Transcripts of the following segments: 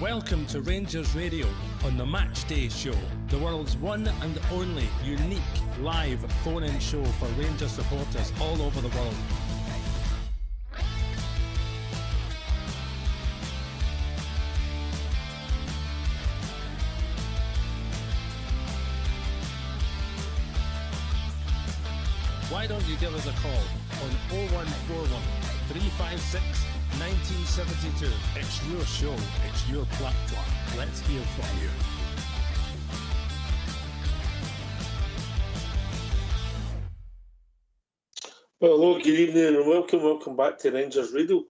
Welcome to Rangers Radio on the Matchday show, the world's one and only unique live phone-in show for Rangers supporters all over the world. Why don't you give us a call on 0141 356 1972. It's your show, it's your platform. Let's hear from you. Well, hello, good evening and welcome back to Rangers Radio.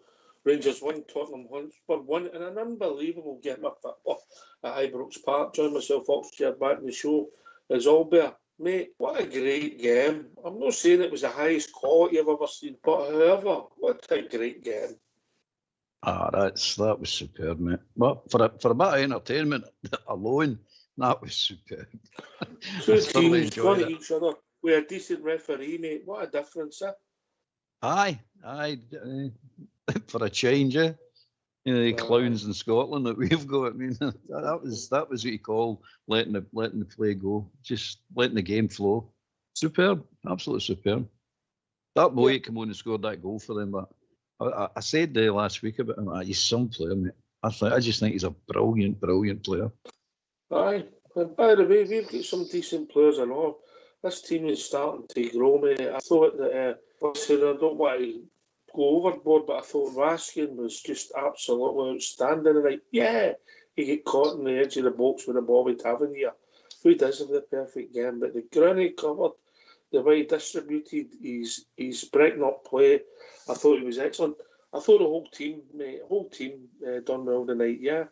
Rangers 1, Tottenham Hotspur 1 in an unbelievable game of football at Ibrox Park. Join myself, Oxford, back in the show as Albert. Mate, what a great game. I'm not saying it was the highest quality I've ever seen, but however, what a great game. That was superb, mate. But for a bit of entertainment alone, that was superb. Two teams, one at each other, with a decent referee, mate. What a difference, eh? Aye. For a change, eh? You know, the clowns in Scotland that we've got. I mean, that was what you call letting the play go, just letting the game flow. Superb, absolutely superb. That boy came on and scored that goal for them, but I said last week about him, he's some player, mate. I just think he's a brilliant player. Aye. And by the way, we've got some decent players and all. This team is starting to grow, mate. I thought that, I don't want to go overboard, but I thought Raskin was just absolutely outstanding. And he get caught in the edge of the box with a Bobby Tavernier, who does have the perfect game. But the ground he covered, the way he distributed his breaking up play, I thought he was excellent. I thought the whole team done well tonight, yeah.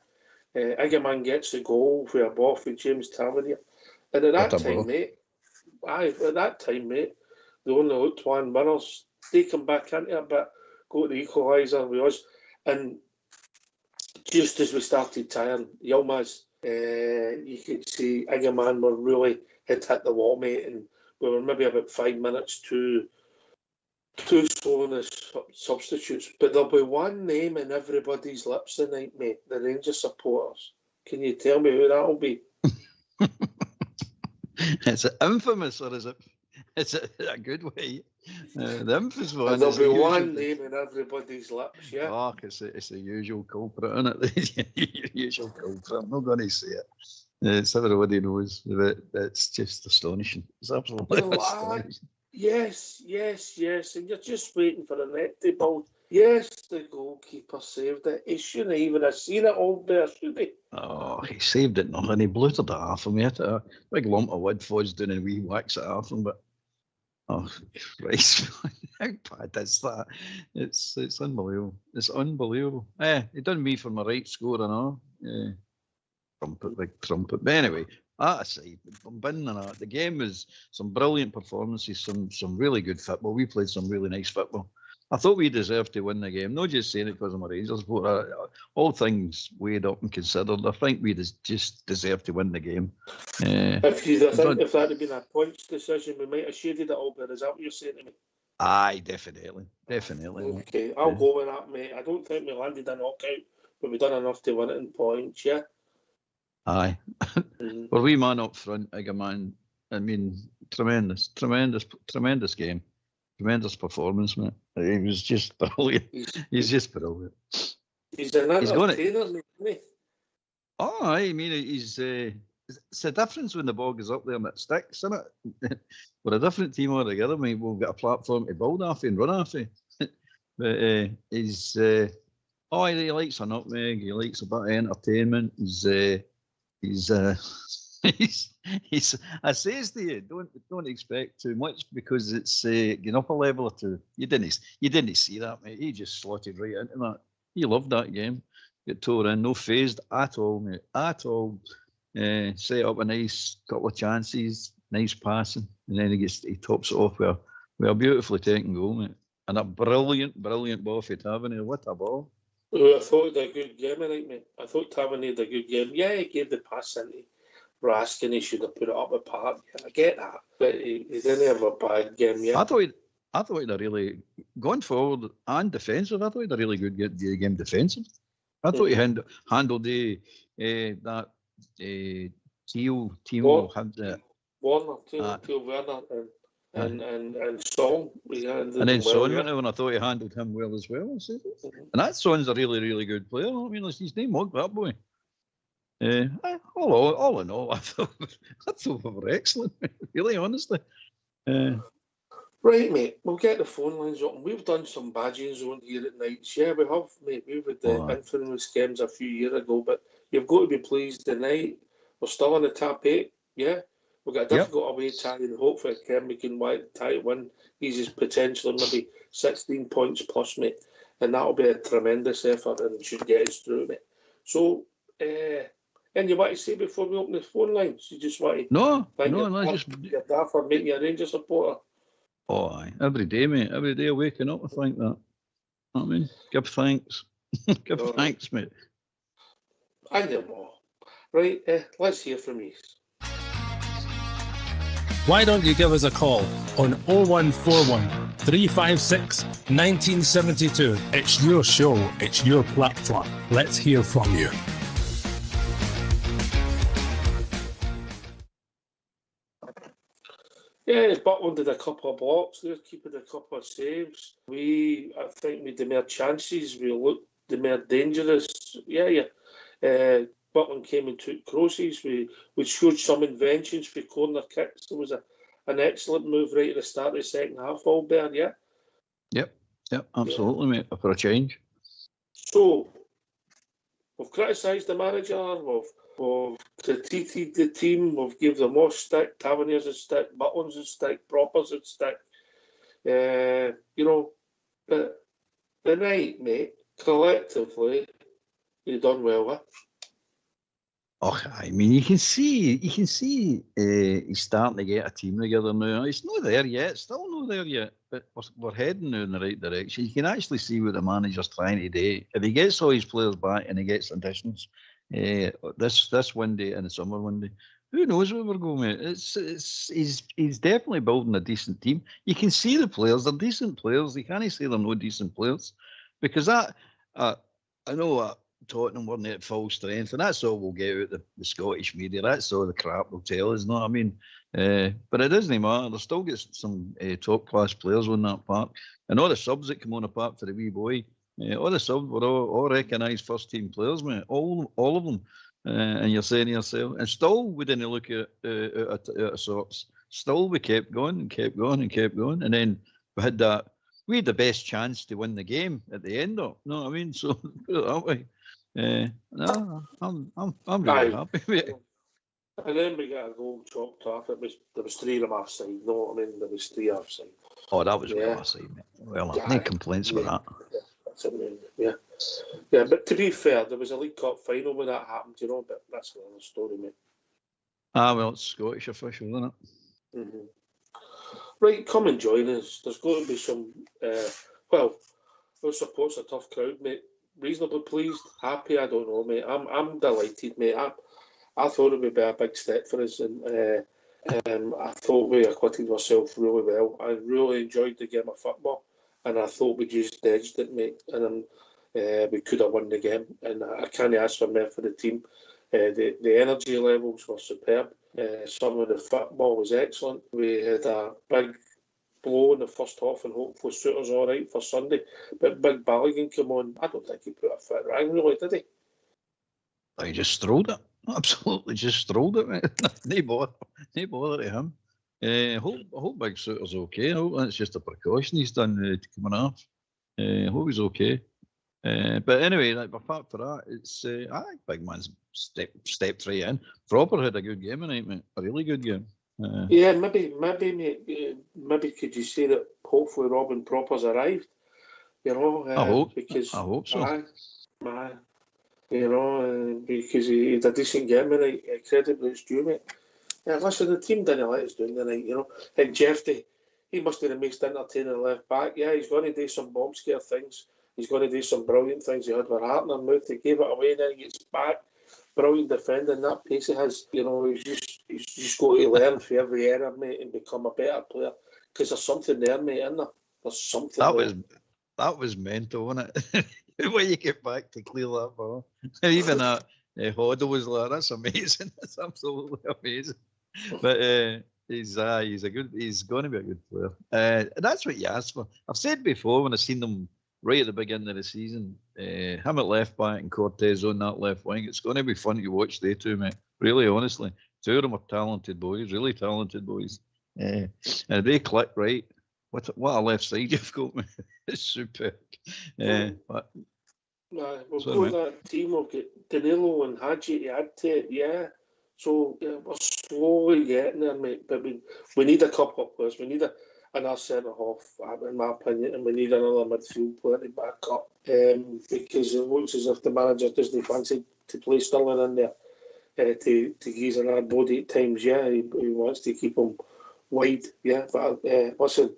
Igaman gets the goal for a ball for James Tavernier. And at that time, mate, they only looked one winners. They come back into it, but go to the equaliser with us. And just as we started tiring, Yilmaz, you could see Igaman were really hit the wall, mate, and we were maybe about 5 minutes too slow in the substitutes. But there'll be one name in everybody's lips tonight, mate, the Rangers supporters. Can you tell me who that'll be? Is it infamous or is it a good way? The infamous one. There'll be one name in everybody's lips, yeah. Oh, it's the usual culprit, isn't it? The usual culprit. I'm not going to say it. It's everybody knows that it's just astonishing. It's absolutely astonishing. Yes. And you're just waiting for the net to build. Yes, the goalkeeper saved it. He shouldn't even have seen it all there, should he? Oh, he saved it now, and he blew it off him. He had a big lump of wood fudge doing a wee wax it off him, but oh Christ, how bad is that? It's unbelievable. It's unbelievable. He done me for my right score and all. Big trumpet. But anyway, that aside, the game was some brilliant performances, some really good football. We played some really nice football. I thought we deserved to win the game. Not just saying it because I'm a Rangers, but all things weighed up and considered, I think we just deserved to win the game. If that had been a points decision, we might have shaded it all, but is that what you're saying to me? Aye, definitely. Okay, I'll go with that, mate. I don't think we landed a knockout, but we done enough to win it in points, yeah? Aye. Well, we man up front, Igaman. I mean, tremendous game. Tremendous performance, mate. He was just brilliant. He's just brilliant. He's another trainer, isn't he? Oh, I mean, it's a difference when the ball goes up there and it sticks, isn't it? We're a different team altogether. I mean, we'll get a platform to build off and run off. But he likes a nutmeg. He likes a bit of entertainment. I says to you, don't expect too much because it's getting up a level or two. You didn't see that, mate. He just slotted right into that. He loved that game. Get tore in, no phased at all, mate. At all. Set up a nice couple of chances, nice passing, and then he tops it off with a beautifully taken goal, mate. And a brilliant ball for Tavernier. What a ball. Oh, I thought he had a good game tonight, mate. I thought Tavernier had a good game. Yeah, he gave the pass into Raskin. He should have put it up a park. Yeah, I get that. But he didn't have a bad game yet. I thought he had a really, going forward and defensive, I thought he had a really good game defensive. I thought he handled that Teal had the Warner, Teal Werner, and Song. and then Son went over, and I thought he handled him well as well. And that Son's a really, really good player. I mean, his name was that boy. All in all, I thought we were excellent. Really, honestly. Right, mate. We'll get the phone lines open. We've done some badging zone here at nights. Yeah, we have, mate. We've had the infamous games a few years ago, but you've got to be pleased tonight. We're still in the top 8. Yeah, we've got a difficult away tie, and hopefully we can tie win. He's potentially maybe 16 points plus, mate, and that'll be a tremendous effort and should get us through, mate. So, and you want to say before we open the phone lines? You just want to thank your dad for making you a Rangers supporter. Oh, aye. Every day, mate. Every day waking up, I think that. I mean, give thanks. Give thanks, mate. I know. Right, let's hear from you. Why don't you give us a call on 0141 356 1972? It's your show, it's your platform. Let's hear from you. Yeah, Butland did a couple of blocks there, keeping a couple of saves. I think we had the more chances. We looked the more dangerous. Butland came and took crosses. We showed some inventions for corner kicks. There was an excellent move right at the start of the second half, Albert, yeah? Yep, absolutely, mate, for a change. So, we've criticised the manager, we've critiqued the team, we've given them all stick, Taverniers a stick, Butland's a stick, Propper's a stick. But the night, mate, collectively, you've done well with. Oh, I mean, you can see he's starting to get a team together now. It's not there yet, still not there yet, but we're heading now in the right direction. You can actually see what the manager's trying to do. If he gets all his players back and he gets additions, this window and the summer window, who knows where we're going, mate? He's definitely building a decent team. You can see the players; they're decent players. You can't say they're no decent players, because I know Tottenham weren't at full strength, and that's all we'll get out of the Scottish media. That's all the crap they'll tell us, you know what I mean? But it doesn't matter. They'll still get some top-class players on that park. And all the subs that come on the park for the wee boy, all the subs were all recognised first-team players, mate. All of them. And you're saying to yourself, and still we didn't look at sorts. Still we kept going and kept going and kept going. And then we had the best chance to win the game at the end of it. You know what I mean? So put it that way. No, I'm really happy with it. And then we got a goal chopped off. There was 3 of them offside. You know what I mean? There was 3 offside. Oh, that was well offside, mate. Well, no complaints with that. Yeah, but to be fair, there was a League Cup final when that happened, you know, but that's another story, mate. Well, it's Scottish official, isn't it? Mm-hmm. Right, come and join us. There's going to be some, our support's a tough crowd, mate. Reasonably pleased, happy, I don't know, mate. I'm delighted, mate. I thought it would be a big step for us, and I thought we acquitted ourselves really well. I really enjoyed the game of football, and I thought we just edged it, mate. And we could have won the game, and I can't ask for more for the team. The energy levels were superb. Some of the football was excellent. We had a big blow in the first half and hopefully suit us all right for Sunday. But Big Balogun came on. I don't think he put a foot wrong, really, did he? He just strolled it. Absolutely just strolled it, mate. No bother to him. I hope Big Suiter's okay. I hope that's just a precaution he's done coming off. I hope he's okay. But anyway, apart from that, it's I think Big Man's stepped right in. Proper had a good game tonight, mate. A really good game. Yeah, maybe, mate. Maybe could you say that hopefully Robin Proper's arrived? You know, I hope so. You know, because he had a decent game tonight. Credibly, it's due, mate. Yeah, listen, the team didn't let us down tonight. You know, and Jeffrey, he must have the most entertaining left back. Yeah, he's going to do some bomb scare things. He's going to do some brilliant things. He had with heart in her mouth. He gave it away, and then he gets back. Brilliant defending. That pace he has. You know, he's just got to learn for every error, mate, and become a better player. Because there's something there, mate, isn't there? There's something. That was mental, wasn't it? when you get back to clear that ball. And even that Hoddle was like, that's amazing. That's absolutely amazing. But he's going to be a good player. And that's what you asked for. I've said before when I've seen them right at the beginning of the season, him at left back and Cortez on that left wing, it's going to be fun to watch they two, mate. Really, honestly. Two of them are talented boys, really talented boys. And if they click right, what a left side you've got, mate. It's superb. But, we've got that team. We've got Danilo and Hadji to add to it, yeah. So we're slowly getting there, mate. But we need a couple of players. We need another centre half, in my opinion, and we need another midfield player to back up. Because it looks as if the manager doesn't fancy to play Sterling in there to use an hard body at times. Yeah, he wants to keep him wide. Yeah, but listen,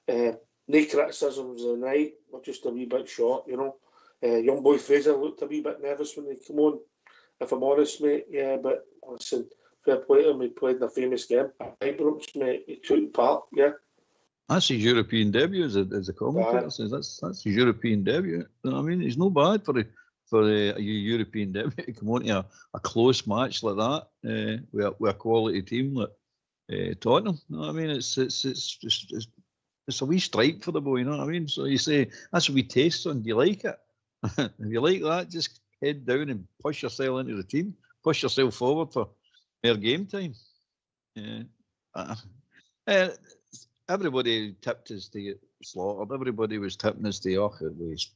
no criticisms of the night. We're just a wee bit short, you know. Young boy Fraser looked a wee bit nervous when he came on, if I'm honest, mate. Yeah, but listen, fair play to him. He played in a famous game. Ibrox, mate, he took part, yeah. That's his European debut, as a commentator says. That's his European debut. I mean, he's no bad for a European debut to come on to a close match like that with a quality team like Tottenham. You know what I mean? It's a wee strike for the boy. You know what I mean? So you say that's a wee taste on. Do you like it? If you like that, just head down and push yourself into the team. Push yourself forward for more game time. Everybody tipped us to get slaughtered. Everybody was tipping us to, it was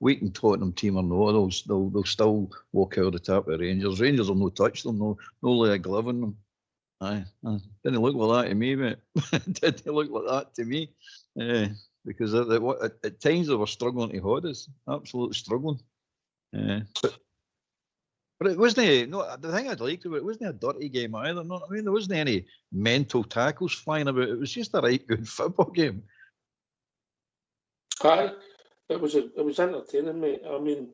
weak and Tottenham team or no, they'll still walk out the top of Rangers. Rangers will no touch them, no lay a glove on them. Didn't look like that to me, mate. Didn't look like that to me. Because at times they were struggling to hold us, absolutely struggling. But it wasn't. No, the thing I'd liked about it wasn't a dirty game either. No, I mean there wasn't any mental tackles flying about. It was just a right good football game. It was entertaining, mate. I mean,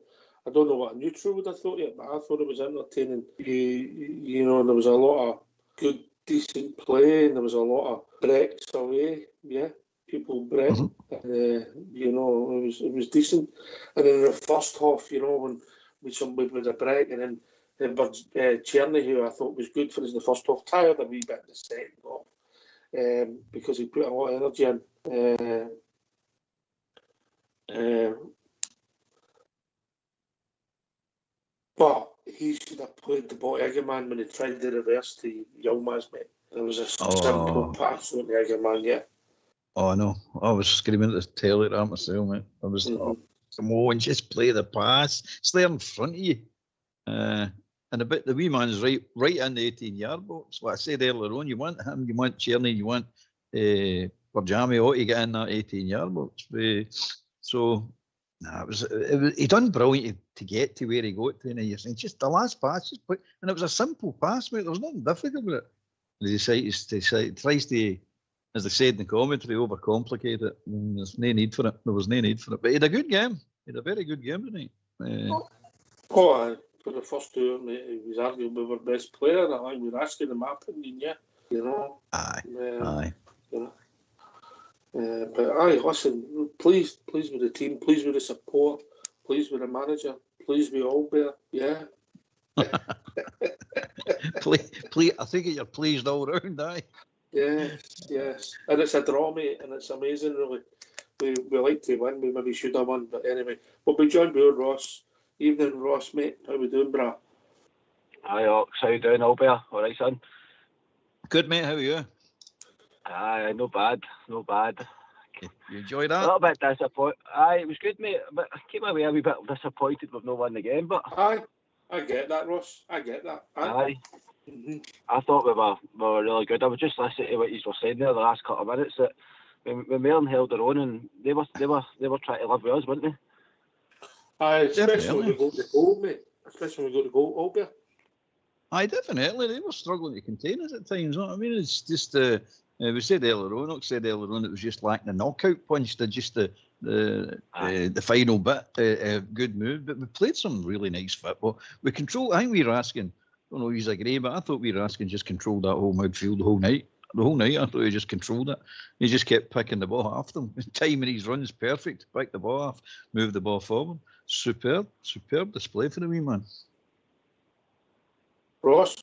I don't know what a neutral would have thought of it, but I thought it was entertaining. You know, there was a lot of good, decent play, and there was a lot of breaks away. Yeah. People break, and you know it was decent. And in the first half, you know, when somebody with a break, and then Cherny, who I thought was good for us in the first half, tired a wee bit in the second half because he put a lot of energy in. But he should have played the ball Egerman when he tried the reverse to Yilmaz, mate. There was a simple pass on the Egerman, yeah. Oh no! I was screaming at the telly at myself, mate. I was, come on, just play the pass. It's there in front of you. And the wee man's right in the 18-yard box. What I said earlier on, you want him, you want Cherny, you want Barjami ought to get in that 18-yard box. He done brilliant to get to where he got to. And you're saying, just the last pass, and it was a simple pass, mate. There was nothing difficult about it. He tries to, as they said in the commentary, overcomplicate it. There's no need for it. There was no need for it. But he had a good game. He had a very good game tonight. For the first two, mate, he was arguably our best player. I think we're asking, in my opinion, yeah. You know? Aye. You know? But listen, pleased with the team, pleased with the support, pleased with the manager, pleased with Albert, yeah. I think you're pleased all round, aye. Yes. And it's a draw, mate, and it's amazing, really. We like to win, we maybe should have won, but anyway. We'll be joined by Ross. Evening, Ross, mate. How we doing, brah? Hi, Ox. How you doing, Albert? All right, son? Good, mate. How are you? Aye, no bad. You enjoyed that? A little bit disappointed. Aye, it was good, mate. But I came away a wee bit disappointed we've not won the game, but... Aye, I get that, Ross. I get that. Aye. I thought we were really good. I was just listening to what you were saying there the last couple of minutes, that we more than held their own, and they were trying to live with us, weren't they? Aye, especially when we go to goal, mate. Especially when we go to goal, Albert. Aye, definitely. They were struggling to contain us at times. I mean, it's just we said earlier on. It was just lacking a knockout punch. Just the final bit, good move. But we played some really nice football. We controlled. I think we were asking. I don't know if you agree, but I thought we were asking just control that whole midfield the whole night. The whole night, I thought he just controlled it. He just kept picking the ball after him. Timing his runs perfect. Pick the ball off, move the ball forward. Superb display for the wee man. Ross?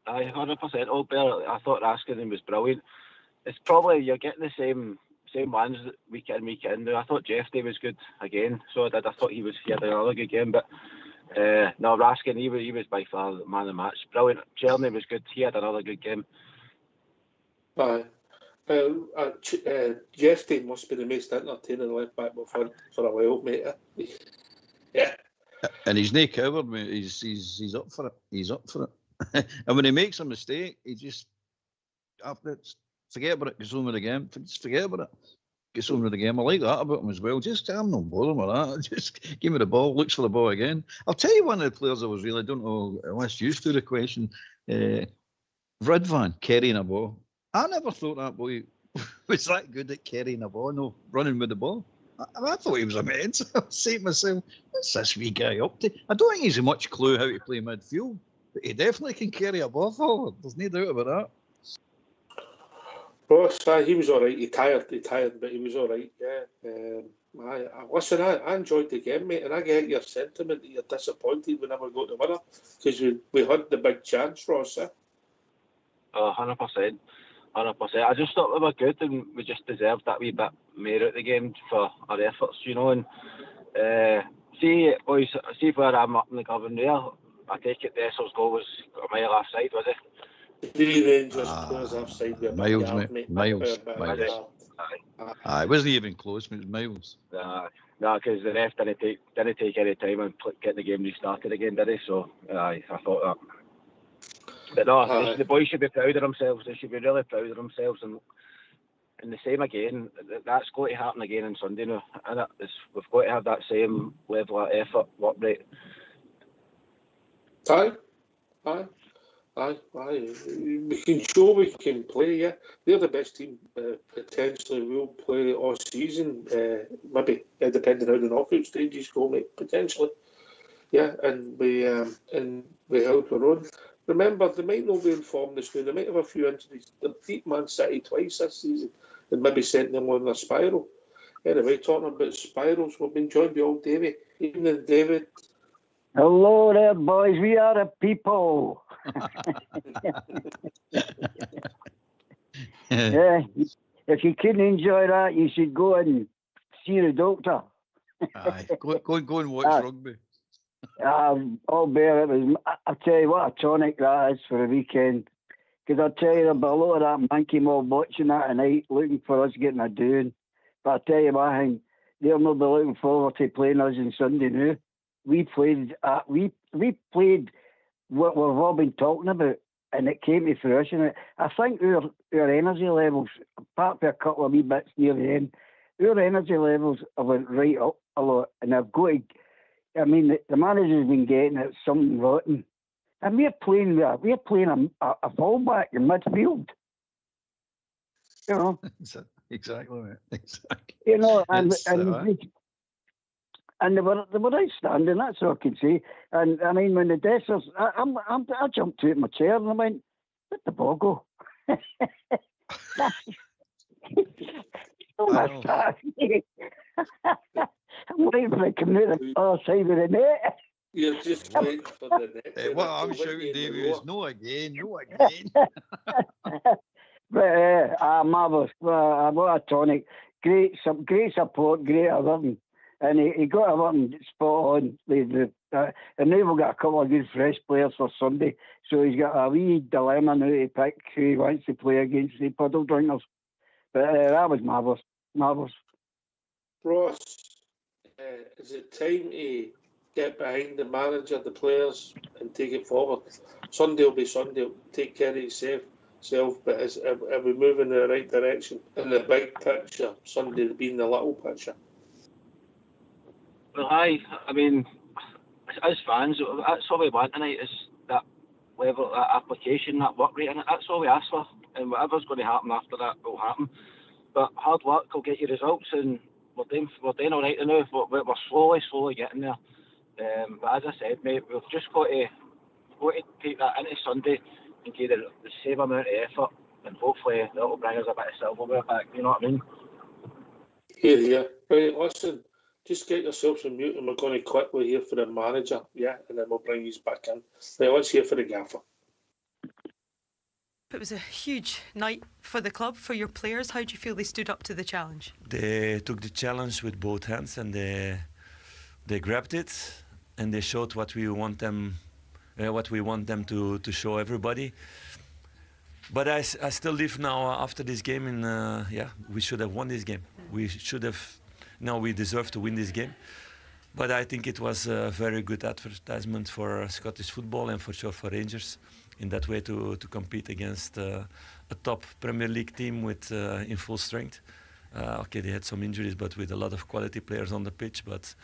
Aye, 100%. Old Bear, I thought Raskin was brilliant. It's probably you're getting the same ones week in, week in. I thought Jeff Day was good again, so I did. I thought he had another good game, but no, Raskin, he was by far the man of the match. Brilliant. Cherny was good. He had another good game. Aye. Jeff Day must be the most entertaining left back for a while, mate. Yeah. And he's no coward, mate. He's up for it. He's up for it. And when he makes a mistake, he just forget about it. Gets on with the game. Just forget about it. Gets on with the game. I like that about him as well. Just I'm not bothered with that. Just give me the ball. Looks for the ball again. I'll tell you one of the players I was really don't know unless you threw the question. Ridvan carrying a ball. I never thought that boy was that good at carrying a ball. No, running with the ball. I thought he was immense. I was saying to myself, what's this wee guy up to? I don't think he's a much clue how to play midfield, but he definitely can carry a ball forward. There's no doubt about that. Ross, he was all right. He tired, but he was all right. Yeah. Listen, I enjoyed the game, mate, and I get your sentiment that you're disappointed we never got the winner because we had the big chance, Ross. 100%. 100%. I just thought we were good and we just deserved that wee bit more out the game for our efforts, you know. And see, boys, see where I'm up in the Govan there. I take it Desser's goal was a mile offside, was it? 3 Rangers players offside. Miles, mate. Miles. Aye, it wasn't even close, it was miles. No, because the ref didn't take any time and get the game restarted again, did he? So, I thought that. But no, the boys should be proud of themselves. They should be really proud of themselves. And the same again, that's going to happen again on Sunday now. And we've got to have that same level of effort, work rate. Aye. We can show we can play, yeah. They're the best team potentially will play all season, maybe depending on how the knockout stages go, mate, potentially. Yeah, and we held our own. Remember, they might not be in form this year. They might have a few injuries. They beat Man City twice this season and maybe sent them on their spiral. Anyway, talking about spirals, we've been joined by old Davy. Evening, David. Hello there, boys. We are a people. Yeah, if you couldn't enjoy that, you should go and see the doctor. Aye, go and watch rugby. Oh, Bear, it was. I tell you what a tonic that is for a weekend. Because I tell you, there'll be a lot of that monkey mob watching that tonight, looking for us getting a doing. But I tell you what, I think they'll not be looking forward to playing us on Sunday now. We played what we've all been talking about, and it came to fruition. I think our energy levels, apart from a couple of wee bits near the end, our energy levels have went right up a lot, and I've got to. I mean, the manager's been getting it something rotten, and we're playing a fullback in midfield. You know, exactly, mate. Exactly. You know, and they were outstanding. That's all I can say. And I mean, when the Dessers, I jumped out of my chair and I went, "Let the ball go." I'm waiting for it to come out the other side of the net. You're just waiting for the net. Hey, what I'm shouting, Davey, is no again. But marvellous. What a tonic. Great support, great everything. And he got everything spot on. And now we've got a couple of good fresh players for Sunday. So he's got a wee dilemma now to pick who he wants to play against the puddle drinkers. But that was marvellous. Marvellous. Ross, is it time to get behind the manager, the players, and take it forward? Sunday will be Sunday. Take care of yourself. But are we moving in the right direction in the big picture? Sunday being the little picture. Well, I mean, as fans, that's all we want tonight is that level, that application, that work rate, and that's all we ask for. And whatever's going to happen after that will happen. But hard work will get you results, and we're doing all right now. We're slowly getting there. But as I said, mate, we've just got to take that into Sunday and give the same amount of effort and hopefully that'll bring us a bit of silverware back. You know what I mean? Here. Right, listen, just get yourselves on mute and we're going to quickly hear for the manager, and then we'll bring you back in. Right, let's hear for the gaffer. It was a huge night for the club, for your players. How do you feel they stood up to the challenge? They took the challenge with both hands and they grabbed it and they showed what we want them to show everybody. But I still live now after this game in we should have won this game. We deserve to win this game. But I think it was a very good advertisement for Scottish football and for sure for Rangers in that way to compete against a top Premier League team with in full strength. They had some injuries, but with a lot of quality players on the pitch. But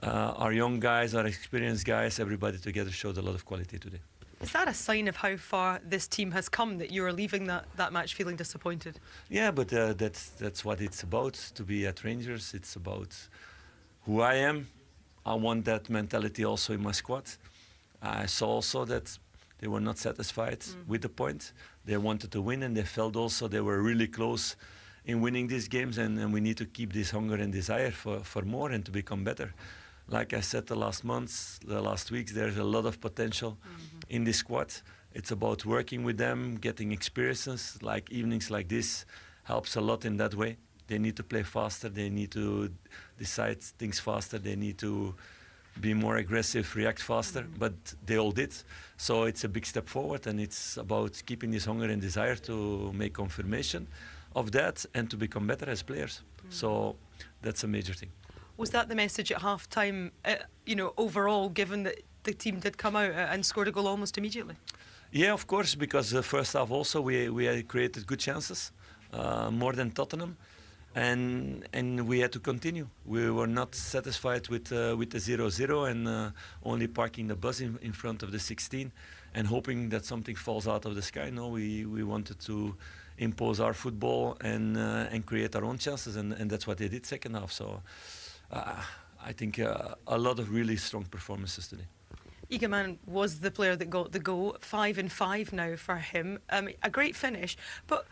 our young guys, our experienced guys, everybody together showed a lot of quality today. Is that a sign of how far this team has come, that you are leaving that match feeling disappointed? Yeah, but that's what it's about, to be at Rangers. It's about who I am. I want that mentality also in my squad. I saw also that they were not satisfied with the point. They wanted to win and they felt also they were really close in winning these games, and we need to keep this hunger and desire for more and to become better. Like I said the last months, the last weeks, there's a lot of potential in this squad. It's about working with them, getting experiences, like evenings like this helps a lot in that way. They need to play faster, they need to decide things faster, they need to be more aggressive, react faster, but they all did. So it's a big step forward, and it's about keeping this hunger and desire to make confirmation of that and to become better as players. So that's a major thing. Was that the message at half-time, overall, given that the team did come out and scored a goal almost immediately? Yeah, of course, because the first half also we had created good chances, more than Tottenham, and we had to continue. We were not satisfied with the 0-0 and only parking the bus in front of the 16 and hoping that something falls out of the sky. No, we wanted to impose our football and create our own chances, and that's what they did second half. So I think a lot of really strong performances today. Egeman was the player that got the goal, 5-5 now for him. A great finish, but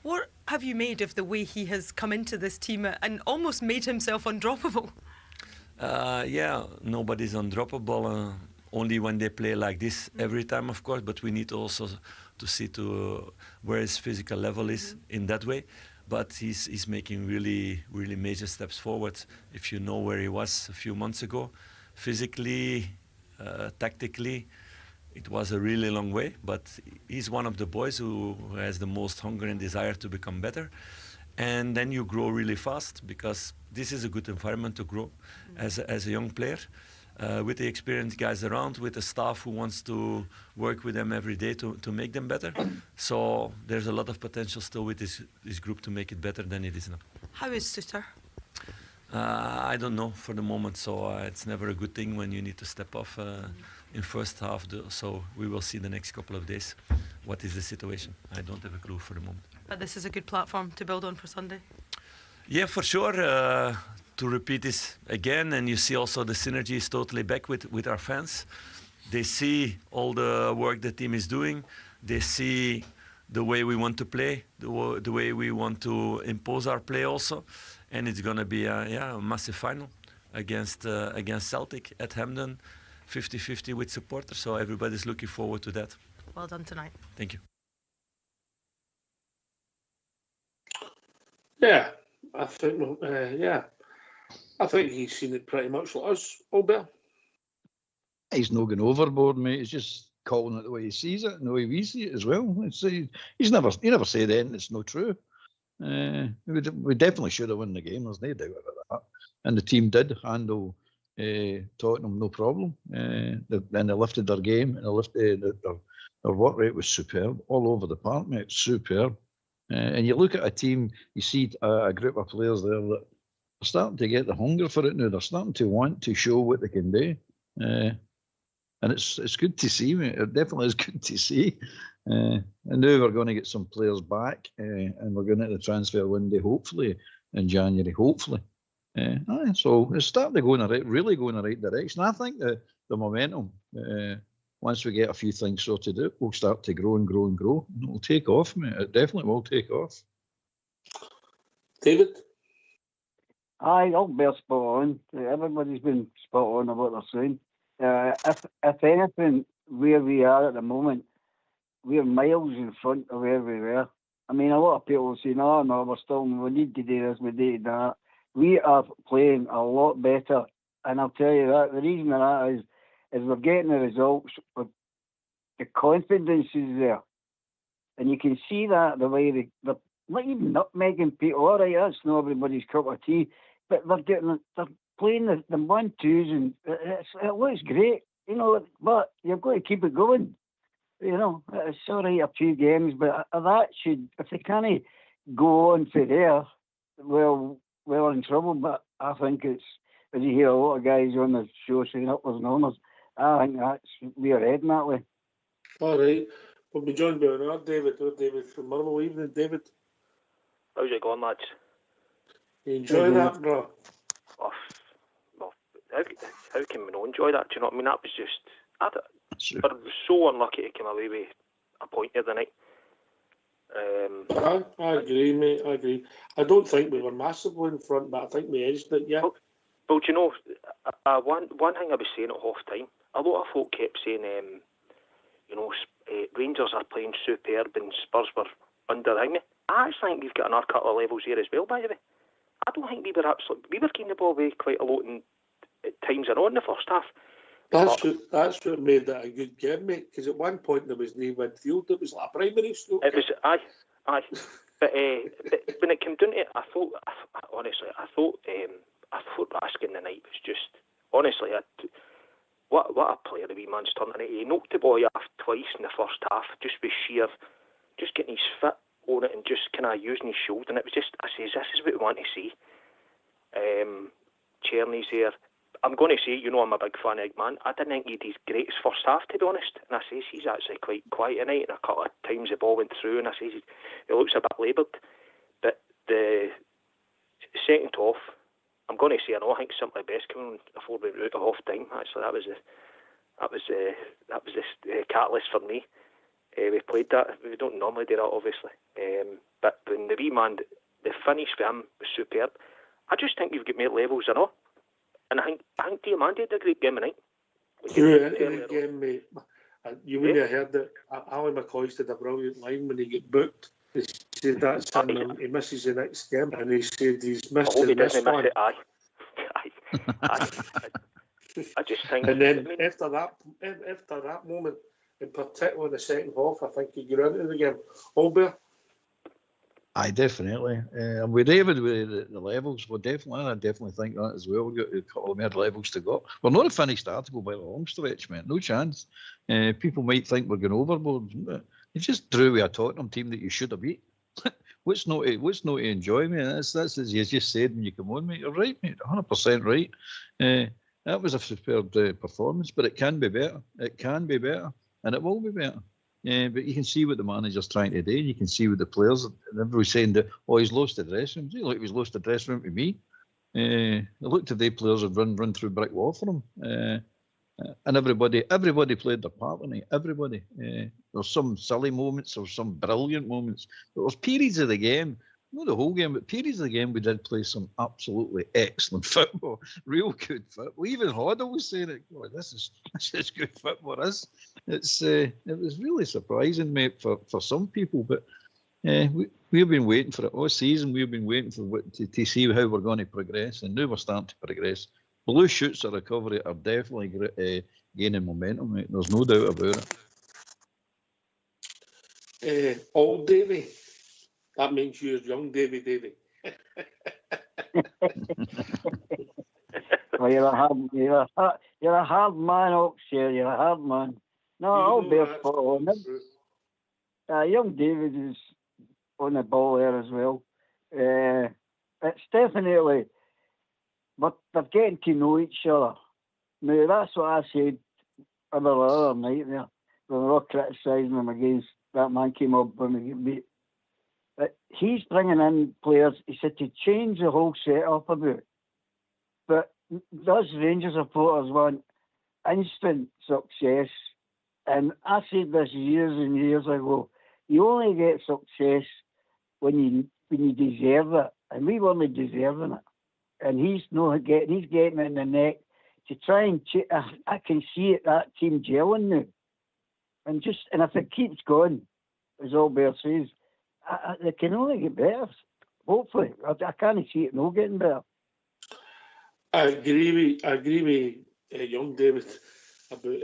what have you made of the way he has come into this team and almost made himself undroppable? Nobody's undroppable, only when they play like this every time, of course, but we need also to see to where his physical level is in that way. But he's making really, really major steps forward. If you know where he was a few months ago, physically, tactically, it was a really long way. But he's one of the boys who has the most hunger and desire to become better. And then you grow really fast, because this is a good environment to grow as a young player. With the experienced guys around, with the staff who wants to work with them every day to make them better. So there's a lot of potential still with this group to make it better than it is now. How is Suter? I don't know for the moment, so it's never a good thing when you need to step off in first half. So we will see the next couple of days what is the situation. I don't have a clue for the moment. But this is a good platform to build on for Sunday? Yeah, for sure. To repeat this again, and you see also the synergy is totally back with our fans. They see all the work the team is doing. They see the way we want to play, the way we want to impose our play also. And it's going to be a massive final against Celtic at Hampden, 50-50 with supporters. So everybody's looking forward to that. Well done tonight. Thank you. Yeah, I think, I think he's seen it pretty much like us, Albert. He's not going overboard, mate. He's just calling it the way he sees it and the way we see it as well. He never said anything that's not true. We definitely should have won the game. There's no doubt about that. And the team did handle Tottenham no problem. Then they lifted their game, and their work rate was superb all over the park, mate. Superb. And you look at a team, you see a group of players there that are starting to get the hunger for it now. They're starting to want to show what they can do. And it's good to see, mate. It definitely is good to see. And now we're going to get some players back, and we're going to the transfer window, hopefully, in January, hopefully. So it's starting to go really go in the right direction. I think the momentum once we get a few things sorted out, we'll start to grow and grow and grow. And it'll take off, mate. It definitely will take off. David? Aye, I'll be spot on. Everybody's been spot on about what they're saying. If anything, where we are at the moment, we're miles in front of where we were. I mean, a lot of people will say, no, we need to do this, we need to do that. We are playing a lot better. And I'll tell you that, the reason for that is we're getting the results, the confidence is there. And you can see that the way they're not even nutmegging people. All right, that's not everybody's cup of tea, but they're playing the 1-2s, and it looks great, you know, but you've got to keep it going. You know, it's all right a few games, but that should, if they can't go on for there, well, we're in trouble. But I think it's, as you hear a lot of guys on the show saying uppers and downers, I think we're heading that way. All right. We'll be joined by another David. David from Murmel. Evening, David. How's it going, lads? You enjoy that, bro? Oh, well, how can we not enjoy that? Do you know what I mean? That was just... I was so unlucky to come away with a point the other night. I agree, mate. I agree. I don't think we were massively in front, but I think we edged it, yeah. Well, do you know, one thing I was saying at half time, a lot of folk kept saying, Rangers are playing superb and Spurs were underhing me. I actually think we've got another couple of levels here as well, by the way. I don't think we were keeping the ball away quite a lot at times and on in the first half. That's what made that a good game, mate, because at one point there was no midfield. It was like a primary school. It was, aye. But when it came down to it, I thought Raskin the night was just, honestly, what a player the wee man's turning it. He knocked the ball off twice in the first half, just with sheer, just getting his foot on it and just kind of using his shoulder. And it was just, I says, this is what we want to see. Czerny's there. I'm going to say, I'm a big fan of Eggman. I didn't think he did his greatest first half, to be honest. And I says he's actually quite quiet tonight. And a couple of times the ball went through, and I says he looks a bit laboured. But the second off, I'm going to say, I think Simply Best coming before we went out of half time. Actually, that was the catalyst for me. We played that. We don't normally do that, obviously. But when the wee man, the finish for him was superb. I just think we've got more levels than all. And I think Diamante did a great game tonight. Game, mate. You wouldn't have heard that. Ali McCoy did a brilliant line when he got booked. He said that's him, he misses the next game, and he said he's missed this one. Aye. I just think. And then after that moment, in particular the second half, I think he got into the game. Albert? Aye, definitely. With David, with the levels, I definitely think that as well. We've got a couple of more levels to go. We're not a finished article by a long stretch, man. No chance. People might think we're going overboard. You just drew with a Tottenham team that you should have beat. What's not to enjoy, mate? That's as you just said when you come on, mate. You're right, mate. 100% right. That was a superb performance, but it can be better. It can be better, and it will be better. But you can see what the manager's trying to do. You can see what the players, and everybody's saying that, he's lost the dressing room. Look, he's lost the dressing room to me. Look, today players have run through brick wall for him. And everybody played their part tonight. Everybody. There's some silly moments, there's some brilliant moments. There was periods of the game, not the whole game, but periods of the game we did play some absolutely excellent football, real good football. Even Hoddle was saying it. Boy, this is good football. It was really surprising, mate, for some people. But we've been waiting for it all season. We've been waiting for to see how we're going to progress, and now we're starting to progress. Blue shoots of recovery are definitely gaining momentum, mate. There's no doubt about it. Old Davy. That means you're young Davy. Well, you're a hard man, Oxshire. You're a hard man. No, I'll be a spot on it. Young David is on the ball there as well. It's definitely, but they're getting to know each other. Now, that's what I said about the other night there. We were all criticising him against that man came up when we get beat. But he's bringing in players, he said, to change the whole setup a bit. But does Rangers supporters want instant success? And I said this years and years ago. You only get success when you deserve it, and we weren't deserving it. And he's getting in the neck to try and. I can see it, that team gelling now, and if it keeps going, as Albert says, it can only get better. Hopefully, I can't see it not getting better. I agree with young David about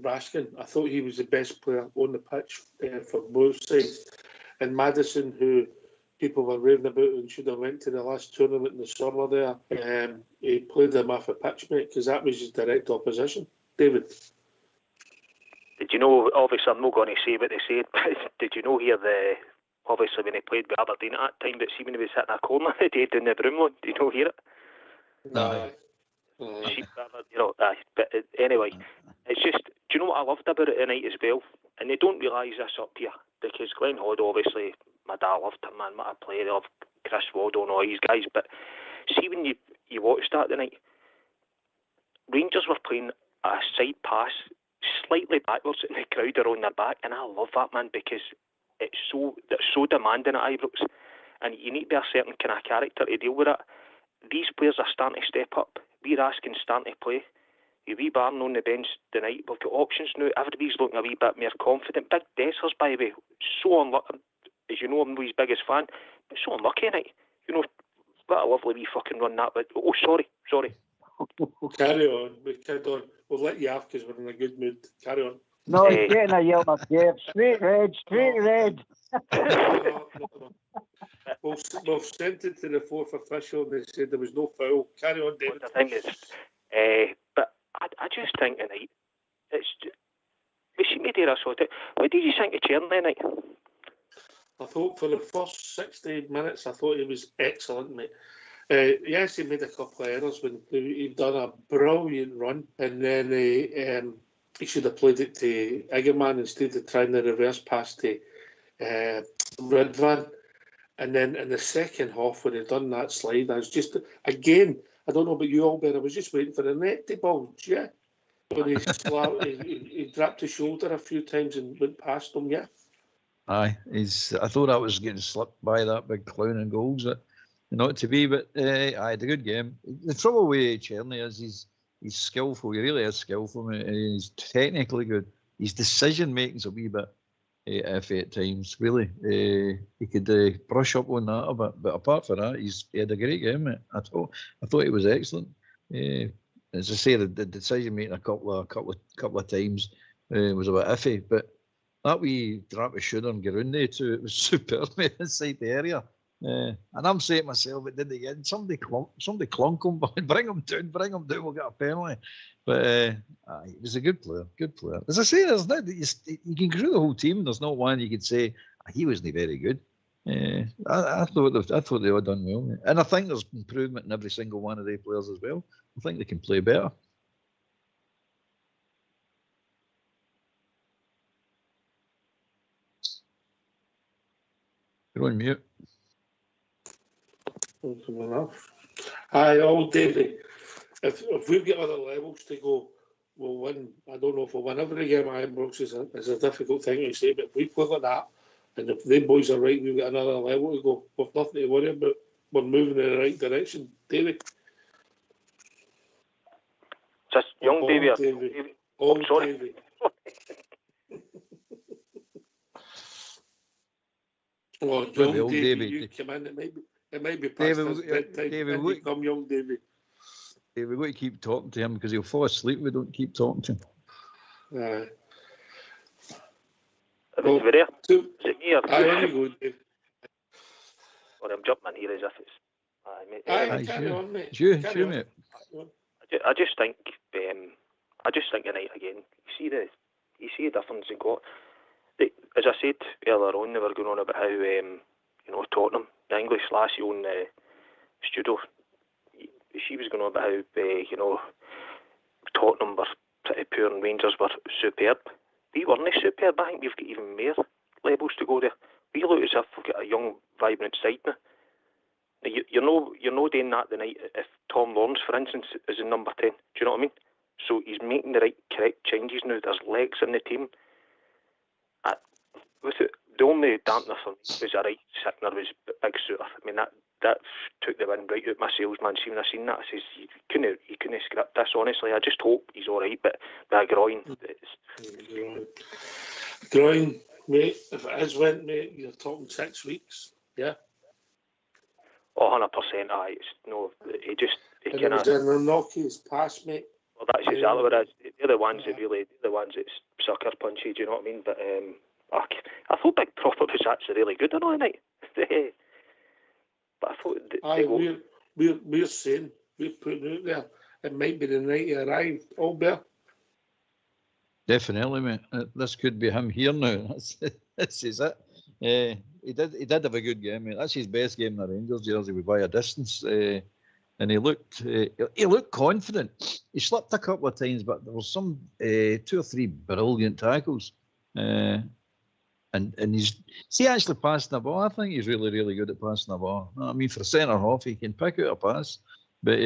Raskin. I thought he was the best player on the pitch for both sides. And Madison, who people were raving about and should have went to the last tournament in the summer there, he played him off a pitch, mate, because that was his direct opposition. David? Did you know, obviously I'm not going to say what they said, but did you know here obviously when he played with Aberdeen at that time, that see when he was sitting in a corner, he down the Broomloan, did you know hear it? No. But anyway, it's just, do you know what I loved about it tonight as well? And they don't realise this up here, because Glenn Hodd, obviously, my dad loved him, man, what a player, of Chris Waddle and all these guys, but see when you watched that tonight, Rangers were playing a side pass slightly backwards and the crowd are on their back, and I love that, man, because it's so demanding at Ibrox, and you need to be a certain kind of character to deal with it. These players are starting to step up. We're asking starting to play. You wee Barn on the bench tonight. We've got options now. Everybody's looking a wee bit more confident. Big Dessers, by the way, so unlucky. As you know, I'm his biggest fan, but so unlucky tonight. You know, what a lovely wee fucking run that. But oh, sorry. Carry on. We kid on. We'll let you off because we're in a good mood. Carry on. No, he's getting a yellow card. Straight red. No. We've sent it to the fourth official and they said there was no foul. Carry on, David. The thing is, but I just think tonight, we seem to do a sort of. What did you think of Cherny tonight? I thought for the first 60 minutes, I thought he was excellent, mate. Yes, he made a couple of errors when he'd done a brilliant run, and then he should have played it to Egerman instead of trying the reverse pass to Ridvan. And then in the second half, when he'd done that slide, I was just, again, I don't know about you all, but I was just waiting for the net to bulge, yeah. When he dropped his shoulder a few times and went past him, yeah. Aye, I thought I was getting slipped by that big clown in goals. Not to be, but aye, the good game. The trouble with Cherny is he's skillful. He really is skillful. He's technically good. His decision making's a wee bit iffy at times. Really, he could brush up on that a bit. But apart from that, he had a great game. Mate. I thought he was excellent. As I say, the decision making a couple of times was a bit iffy, but that wee drop of shooter and Garundi too, it was superb inside the area. And I'm saying to myself, it didn't get somebody clunk him, bring him down, we'll get a penalty. But he was a good player. As I say, there's not, you can go through the whole team, there's not one you could say, he wasn't very good. I thought they all done well. And I think there's improvement in every single one of their players as well. I think they can play better. You're on mute. Aye, all Davey. If we've got other levels to go, we'll win. I don't know if we'll win every game. Ibrox is a difficult thing to say, but if we play like that, and if the boys are right, we've got another level to go. We've nothing to worry about. We're moving in the right direction, Davey. Just young Davey. Old sorry. Davey. Oh, young Davey, you come in. It might be past his bedtime. David, become young Davey. We've got to keep talking to him because he'll fall asleep if we don't keep talking to him. Aye. Is it there? Is it me? There you go, Dave. Well, I'm jumping in here as if it's... mate. Carry on, mate. Sure, mate. I just think tonight again, you see the difference in what... As I said earlier on, they were going on about how, Tottenham, the English lassie on the studio, she was going on about how, Tottenham were pretty poor and Rangers were superb. We weren't superb. I think we've got even more levels to go there. We look as if we've got a young, vibrant side now. You're no doing that tonight if Tom Lawrence, for instance, is in number 10. Do you know what I mean? So he's making the correct changes now. There's legs in the team. The only dampener for me was a right sickener was Big Suter. I mean, that took the wind right out my salesman. See, when I seen that, I says, you couldn't script this, honestly. I just hope he's all right, but my groin... Groin, mate, if it is went, mate, you're talking 6 weeks, yeah? 100%, aye. He and it was in the Rockies pass, mate. Well, that's exactly what it is. They're the ones that sucker punch you, do you know what I mean? But I thought Big Prophet was actually really good on all night. But I thought... We're saying, we're putting out there, it might be the night he arrived. Albert? Definitely, mate. This could be him here now. This is it. He did have a good game, mate. That's his best game in the Rangers jersey by a distance. And he looked confident. He slipped a couple of times, but there was some 2 or 3 brilliant tackles. And he's actually passing the ball. I think he's really, really good at passing the ball. I mean, for centre half, he can pick out a pass. But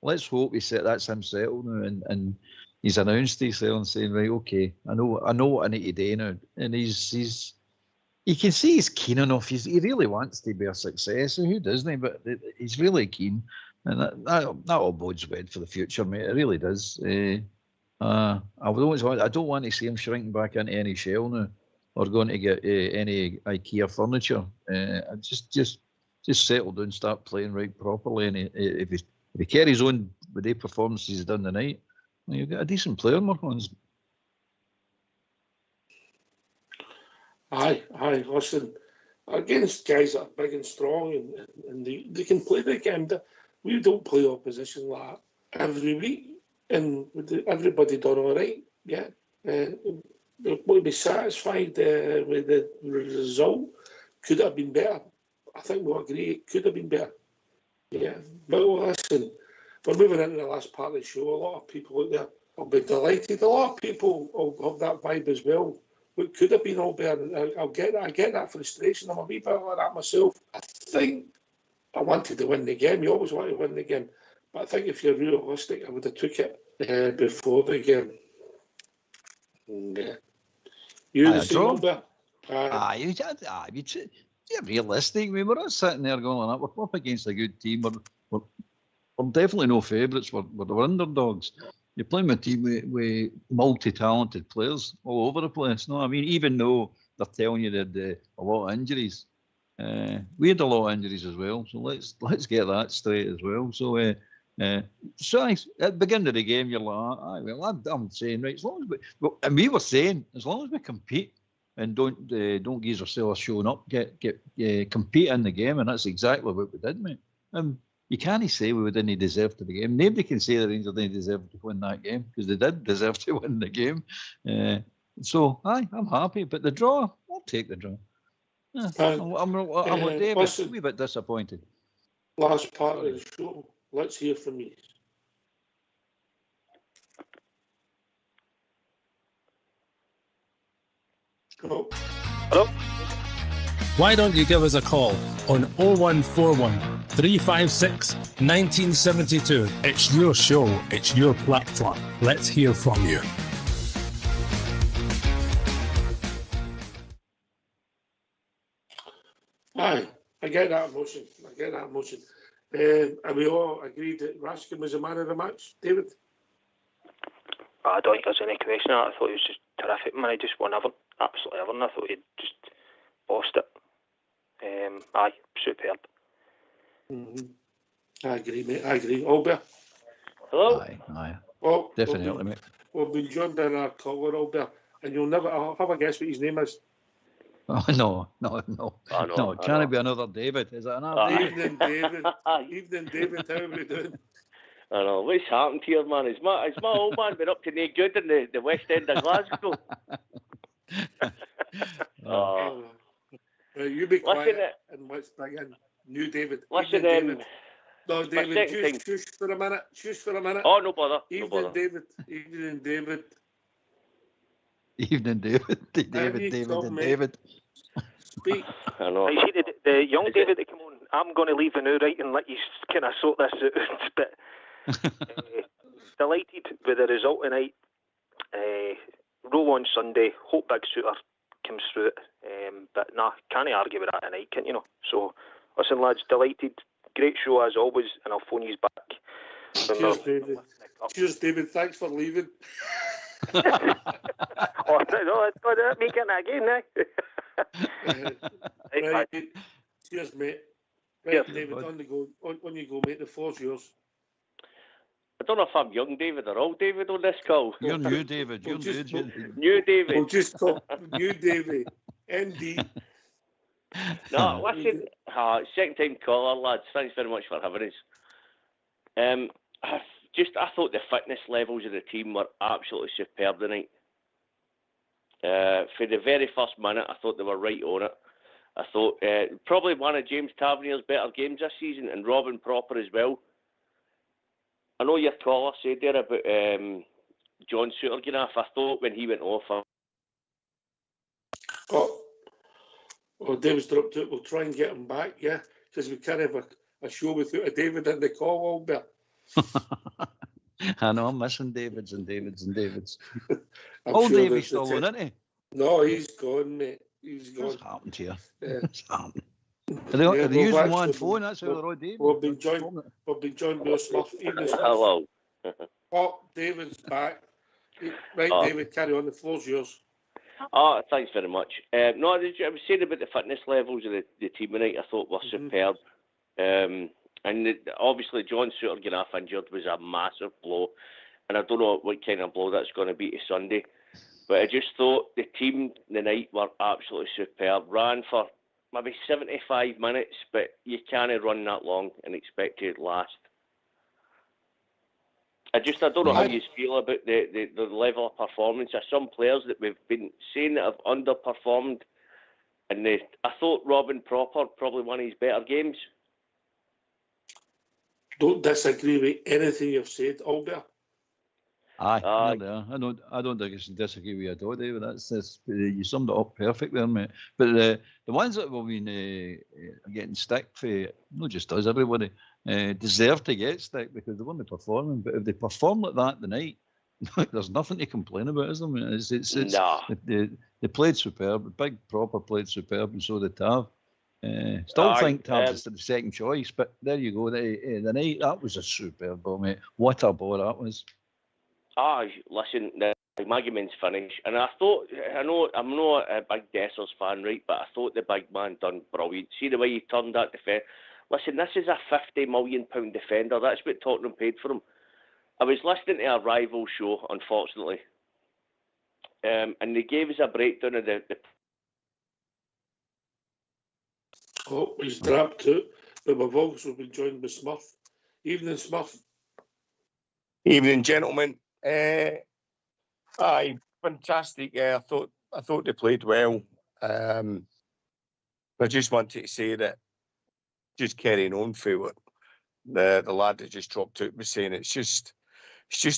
let's hope that's him settled now, and he's announced himself and saying, right, okay, I know what I need to do now. And you can see he's keen enough. He really wants to be a success. Who doesn't he? But he's really keen, and that all bodes well for the future, mate. It really does. I don't want to see him shrinking back into any shell now, or going to get any IKEA furniture. Just settle down, start playing right properly, and if he carries on with the performances he's done tonight, you've got a decent player, Marcons. Aye, listen, against guys that are big and strong and they can play the game. We don't play opposition like that every week, and everybody done all right, yeah. We'll be satisfied with the result. Could have been better. I think we'll agree it could have been better, yeah. But listen, we're moving into the last part of the show. A lot of people out there will be delighted. A lot of people will have that vibe as well. It could have been all better. I get that frustration. I'm a wee bit like that myself. I think I wanted to win the game. You always want to win the game. But I think if you're realistic, I would have took it before the game. Yeah. You the same, Albert? You're realistic. We were not sitting there going, we're up against a good team. We're definitely no favourites. We're underdogs. You're playing with a team with multi-talented players all over the place. No, I mean, even though they're telling you that a lot of injuries, we had a lot of injuries as well. So let's get that straight as well. So at the beginning of the game, you're like, I'm saying, right, as long as we were saying, as long as we compete and don't give ourselves showing up, compete in the game, and that's exactly what we did, mate. You can't say we didn't deserve to the game. Nobody can say the Rangers didn't deserve to win that game, because they did deserve to win the game. So, I'm happy. But the draw, I'll take the draw. I'm with David. A wee bit disappointed. Last part of the show. Let's hear from you. Hello? Why don't you give us a call on 0141 356 1972? It's your show, it's your platform. Let's hear from you. Aye, I get that emotion. And we all agreed that Raskin was the man of the match, David? I don't think there's any question. I thought he was just terrific, man. He just won everything, absolutely everything. I thought he just bossed it. Aye, superb. Mm-hmm. I agree, mate. I agree. Albert? Hello? Aye. Oh, definitely, mate. We've been joined in our caller, Albert, and I'll have a guess what his name is. Oh, no. Can it be another David? Is it another David? Evening, David. Evening, David. How are we doing? I know. What's happened here, man? Is my old man been up to no good in the West End of Glasgow? You be quiet and let's bring in new David. Listen, David. No, David, shush for a minute. Oh, no bother. Evening, David. Evening, David. Evening, David. David. Speak. I know. You see the young David that come on, I'm going to leave the now, right, and let you kind of sort this out. But delighted with the result tonight. Roll on Sunday. Hope Big Suitor comes through it. But nah, can't argue with that tonight, can you know? So, listen, lads, delighted. Great show as always, and I'll phone you back. Cheers, David. Cheers, David. Thanks for leaving. Oh, no, don't make it again, Right. Cheers, mate. Right, Cheers. David, on you go, mate. The floor's yours. I don't know if I'm young David or old David on this call. You're new, David. You're new, New David. We'll just call new David. ND. No, listen, second time caller, lads. Thanks very much for having us. I thought the fitness levels of the team were absolutely superb tonight. For the very first minute, I thought they were right on it. I thought probably one of James Tavernier's better games this season, and Robin Proper as well. I know your caller said there about John Suterganath. I thought when he went off. David's dropped it. We'll try and get him back, yeah, because we can't have a show without a David in the call, Albert. I know, I'm missing Davids. Sure David's still on, isn't he? No, he's gone, mate. He's gone. What's happened here? Yeah. What's happened? Are they using one phone? That's how they're all David. We've been joined by Smurf. Hello. David's back. Right, David, carry on. The floor's yours. Thanks very much. No, I was saying about the fitness levels of the team tonight. I thought were superb. Obviously, John Suterganath injured was a massive blow, and I don't know what kind of blow that's going to be to Sunday. But I just thought the team tonight were absolutely superb. Ran for maybe 75 minutes, but you can't run that long and expect to last. I don't know how you feel about the level of performance of some players that we've been saying that have underperformed. And I thought Robin Proper probably one of his better games. Don't disagree with anything you've said, Albert. Aye. I don't think I should disagree with you at all, David. You summed it up perfect there, mate. But the ones that have been getting stick for, not just us, everybody, deserve to get stick because they weren't performing. But if they perform like that tonight, there's nothing to complain about, is there? They played superb. Big Proper played superb, and so did Tav. Still think Tav's the second choice, but there you go. The night, that was a superb ball, mate. What a ball that was. Listen, the argument's finished. And I thought, I'm not a big Dessers fan, right, but I thought the big man done brilliant. See the way he turned that defence. Listen, this is a £50 million defender. That's what Tottenham paid for him. I was listening to a rival show, unfortunately, and they gave us a breakdown of the he's dropped too. But we've also been joined by Smurf. Evening, Smurf. Evening, gentlemen. Fantastic. I thought they played well. I just wanted to say that, just carrying on for what the lad that just dropped out was saying, it's just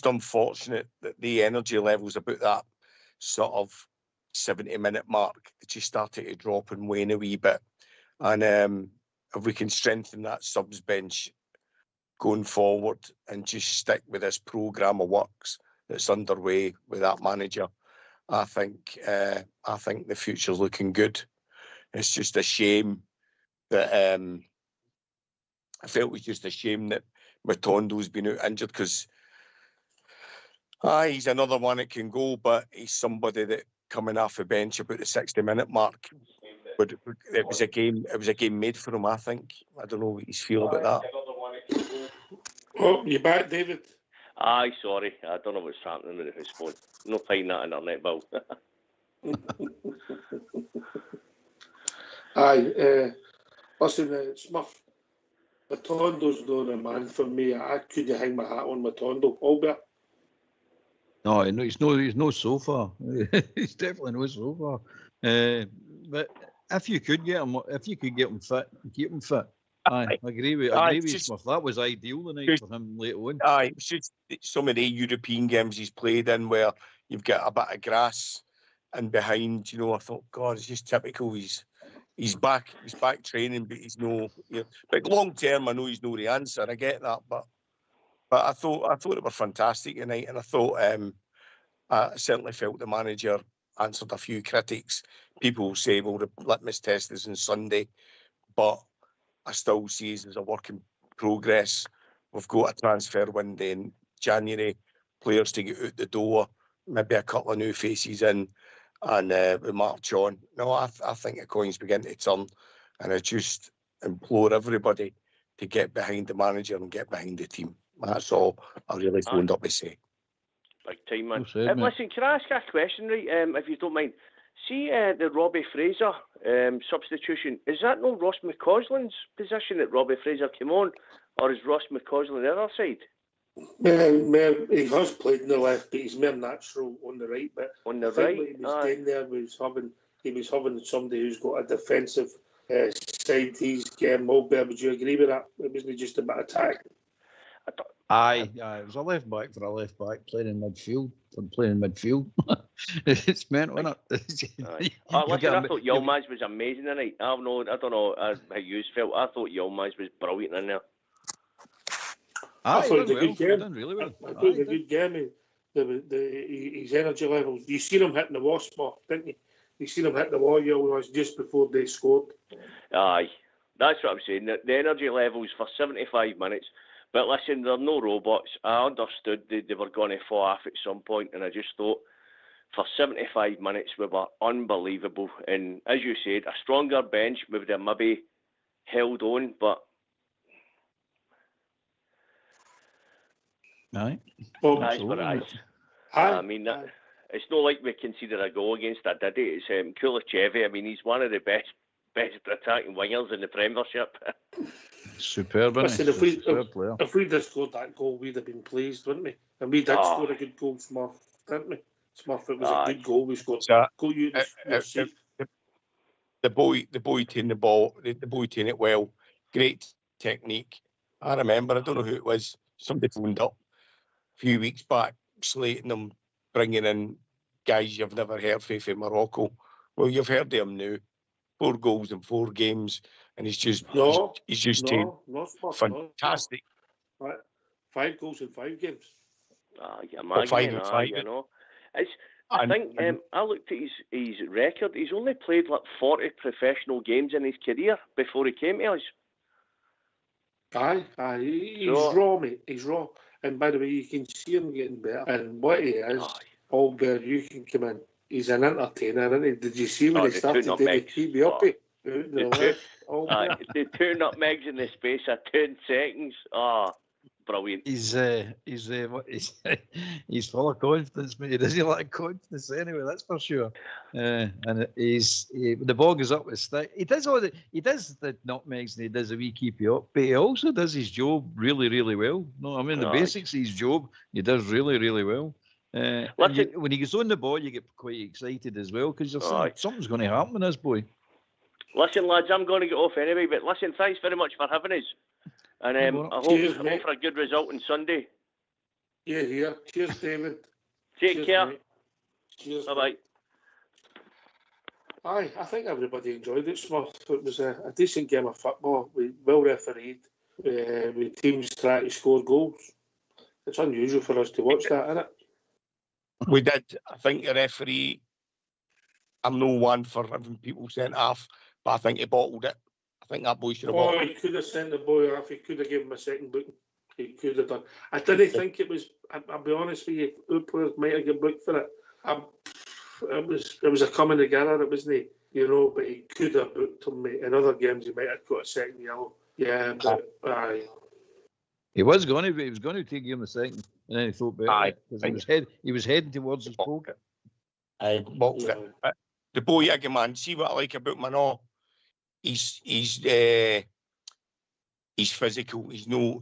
unfortunate that the energy levels about that sort of 70-minute mark, it just started to drop and wane a wee bit. And if we can strengthen that subs bench going forward and just stick with this programme of works that's underway with that manager, I think the future's looking good. It's just a shame that I felt it was just a shame that Matondo's been out injured because he's another one that can go, but he's somebody that coming off the bench about the 60-minute mark. But it was a game made for him, I think. I don't know what you feel about that. Oh, you back, David? Aye, sorry. I don't know what's happening with his phone. No paying that internet bill. Listen, Smurf, Matondo's not a man for me. I couldn't hang my hat on Matondo. Albert? No, he's no so far. He's definitely no so far. But if you could get him fit, keep him fit. I agree with Smurf. That was ideal tonight for him late on. It's just some of the European games he's played in where you've got a bit of grass and behind. I thought, God, it's just typical. He's back training, but he's no. But long term, I know he's no the answer. I get that, but But I thought they were fantastic tonight, and I thought I certainly felt the manager answered a few critics. People will say, well, the litmus test is on Sunday, but I still see it as a work in progress. We've got a transfer window in January, players to get out the door, maybe a couple of new faces in, and we march on. No, I think the coin's beginning to turn, and I just implore everybody to get behind the manager and get behind the team. That's all I really phoned up to say. Big time, man. Said, listen, can I ask a question, right? If you don't mind. See the Robbie Fraser substitution, is that no Ross McCausland's position that Robbie Fraser came on, or is Ross McCausland the other side? He has played in the left, but he's more natural on the right. But on the right, right, he was down there. He was having somebody who's got a defensive side. He's Mulberry. Would you agree with that? It wasn't just a bit of attack. Aye, it was a left back for a left back playing in midfield. It's mental, isn't it? Listen, I thought Yilmaz was amazing tonight. I don't know how you felt. I thought Yilmaz was brilliant in there. I thought it was a good game. Done really well. I thought it was a good game. His energy levels. You seen him hitting the wasp off, didn't you? You seen him hit the wall just before they scored. Aye, that's what I'm saying. The energy levels for 75 minutes. But listen, they're no robots. I understood they were going to fall off at some point, and I just thought for 75 minutes we were unbelievable. And as you said, a stronger bench would have maybe held on, but aye. Well, that's what it is. I mean, it's not like we conceded a goal against Adidi. It's Kulichevi. I mean, he's one of the best attacking wingers in the Premiership. Superb, listen, if we'd have scored that goal, we'd have been pleased, wouldn't we? And we did score a good goal, Smurf, didn't we? Smurf, it was a good goal we scored. The boy taking the ball, the boy taking it well, great technique. I remember, I don't know who it was, somebody phoned up a few weeks back, slating them, bringing in guys you've never heard from Morocco. Well, you've heard of him now. 4 goals in 4 games, and he's just fantastic. No. 5 goals in 5 games. You know. I think I looked at his record. He's only played like 40 professional games in his career before he came to us. Aye, he's raw, mate. He's raw. And by the way, you can see him getting better. And what he is, Albert, you can come in. He's an entertainer, isn't he? Did you see when he started doing the TV up? The 2 nutmegs in the space of 10 seconds. Brilliant. He's full of confidence, mate. He doesn't lack confidence anyway, that's for sure. And the ball goes up with stick. He does the nutmegs and he does a wee keep you up, but he also does his job really, really well. No, I mean the basics of his job, he does really, really well. When he gets on the ball, you get quite excited as well because you're saying something's going to happen with this boy. Listen, lads, I'm going to get off anyway, but listen, thanks very much for having us. And I hope for a good result on Sunday. Yeah. Cheers, David. Take care. Mate. Cheers. Bye-bye. Aye, I think everybody enjoyed it, Smurf. It was a decent game of football. We well refereed. With teams trying to score goals. It's unusual for us to watch that, isn't it? We did. I think the referee, I'm no one for having people sent off, but I think he bottled it. I think that boy should have bottled it. He could have sent the boy off. He could have given him a second booking. He could have done. I didn't think it was, I'll be honest with you, our players might have got booked for it. It was a coming together, it wasn't, but he could have booked him, mate. In other games, he might have got a second yellow. Yeah, but aye. He was going to take him a second, and then he thought better. He was heading towards his pocket. Aye, bottled it. But the boy, again, man, see what I like about Manor? He's physical. He's no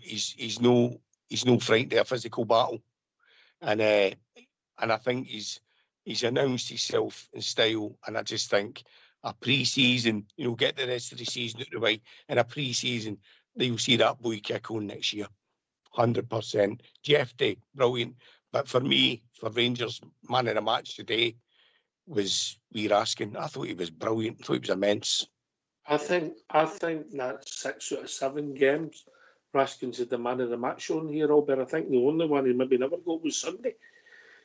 frightened of a physical battle, and I think he's announced himself in style. And I just think a pre-season, get the rest of the season out the way. In a pre-season, you'll see that boy kick on next year, 100%. Jeff Day, brilliant. But for me, for Rangers, man of the match today was Raskin. I thought he was brilliant. I thought he was immense. I think that 6 out of 7 games Raskin's the man of the match on here, Albert. I think the only one he maybe never got was Sunday.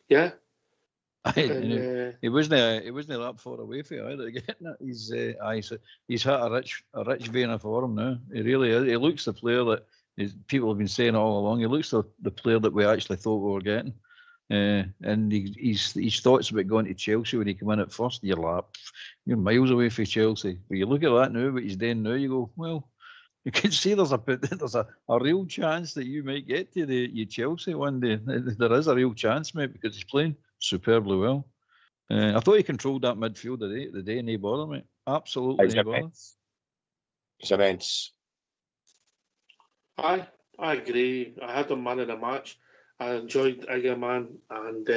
Yeah. He wasn't that far away from it either. Getting it, he's hit a rich vein of form now. He really is. He looks the player that people have been saying all along. He looks the player that we actually thought we were getting. And his thoughts about going to Chelsea when he came in at first, you're miles away from Chelsea. But you look at that now, what he's doing now, you go, well, you can see there's a real chance that you might get to the Chelsea one day. There is a real chance, mate, because he's playing superbly well. I thought he controlled that midfield the day, and he bothered me. Absolutely, he bothered. It's immense. I agree. I had him man of the match. I enjoyed Igaman and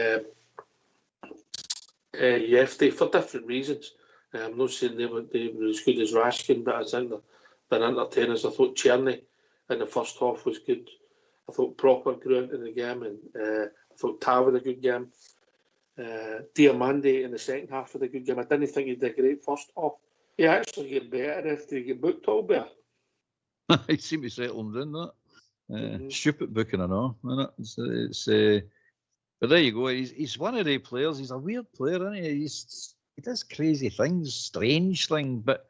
Yefty for different reasons. I'm not saying they were as good as Raskin, but I think they're entertainers. I thought Cherny in the first half was good. I thought Proper grew into the game, and I thought Tav had a good game. Diamande in the second half of the good game. I didn't think he did a great first half. He actually get better after he get booked all better. He seemed to settle him down that. Stupid booking and all, isn't it? But there you go. He's one of the players. He's a weird player, isn't he? He does crazy things, strange things, but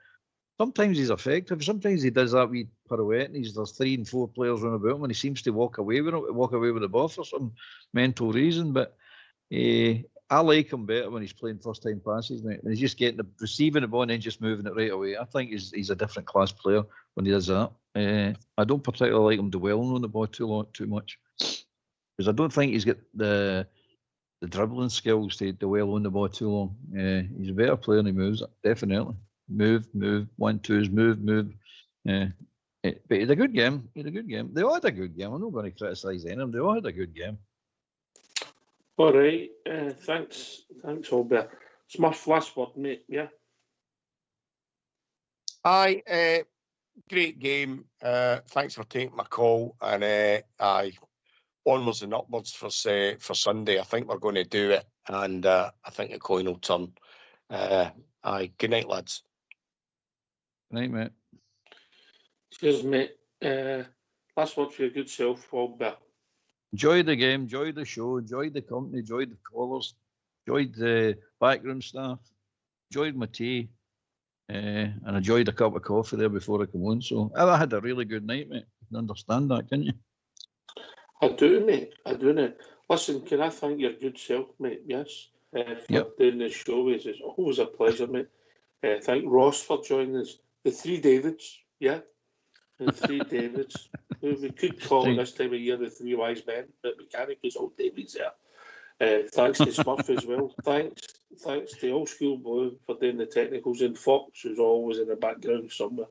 sometimes he's effective. Sometimes he does that wee pirouette, and there's 3 and 4 players running about him, and he seems to walk away with the ball for some mental reason. But I like him better when he's playing first time passes, mate. When he's just receiving the ball and then just moving it right away. I think he's a different class player when he does that. I don't particularly like him dwelling on the ball too much, because I don't think he's got the dribbling skills to dwell on the ball too long. He's a better player when he moves it, definitely. Move, 1-2s, move. But he had a good game. They all had a good game. I'm not going to criticise any of them. They all had a good game. All right. Thanks, Albert. Smurf, last word, mate. Yeah. Aye. Great game. Thanks for taking my call. And onwards and upwards for Sunday. I think we're going to do it, and I think the coin will turn. Aye. Good night, lads. Good night, mate. Cheers, mate. Last word for your good self, Albert. Enjoyed the game, enjoyed the show, enjoyed the company, enjoyed the callers, enjoyed the background staff, enjoyed my tea, and enjoyed a cup of coffee there before I come on. So I had a really good night, mate. You can understand that, can you? I do, mate. I do, mate. Listen, can I thank your good self, mate? Yes. For doing this show. It's always a pleasure, mate. Thank Ross for joining us. The 3 Davids, yeah? The 3 Davids. We could call it this time of year the 3 wise men, but we can't because all David's there. Thanks to Smurf as well. Thanks to Old School Blue for doing the technicals, and Fox, who's always in the background somewhere.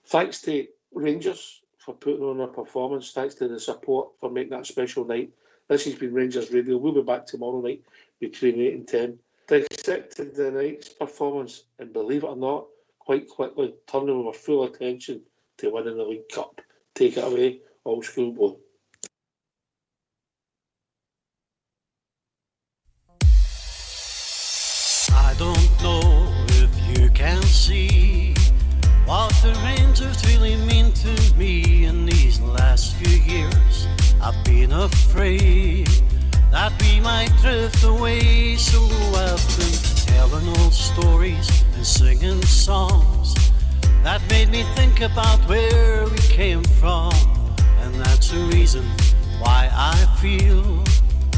Thanks to Rangers for putting on a performance. Thanks to the support for making that special night. This has been Rangers Radio. We'll be back tomorrow night between 8 and 10. Dissecting the night's performance, and believe it or not, quite quickly turning our full attention to winning the League Cup. Take it away, Old School Blue. I don't know if you can see what the Rangers really mean to me in these last few years. I've been afraid that we might drift away, so I've been telling old stories and singing songs that made me think about where we came from, and that's the reason why I feel